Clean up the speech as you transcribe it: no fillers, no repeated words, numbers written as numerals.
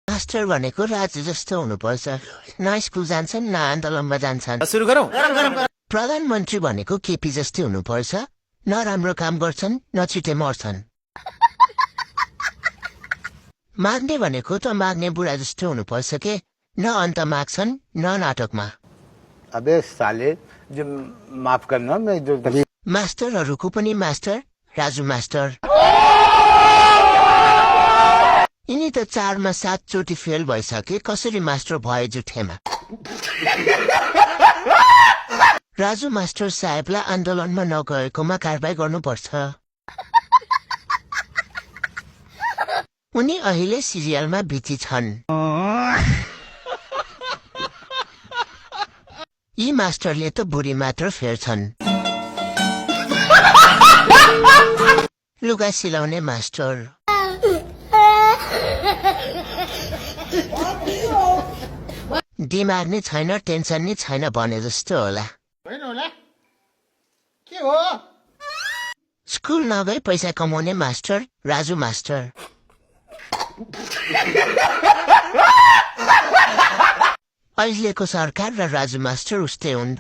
Master भनेको राजु जस्तो हुनुपर्छ। न स्कुल जान्छन् न आन्दोलनमा जान्छन्। सुरु गरौँ। प्रधानमन्त्री भनेको केपी जस्तै हुनुपर्छ। न राम्रो काम गर्छन् न छिटै मर्छन्। माग्ने भनेको त माग्ने बुढा जस्तो हुनुपर्छ के। न अन्त माग्छन् न नाटकमा। अबे साले जो माफ करना मैं जो मास्टरहरूको पनि मास्टर राजु मास्टर। यिनी त 4मा 7 चोटि फेल भइसके कसरी मास्टर भए जुठेमा। राजु मास्टर साहेबलाई आन्दोलनमा नगएकोमा कारबाही गर्नुपर्छ। उनी अहिले सिरियलमा बिजी छन्। यी मास्टरले त बुढी मात्र फेर्छन्। लुगा सिलाउने मास्टर। दिमाग नै छैन टेन्सन नै छैन भने जस्तो होला। के हो? स्कुल नगई पैसा कमाउने मास्टर राजु मास्टर। अहिलेको सरकार र राजु मास्टर उस्तै हुन्।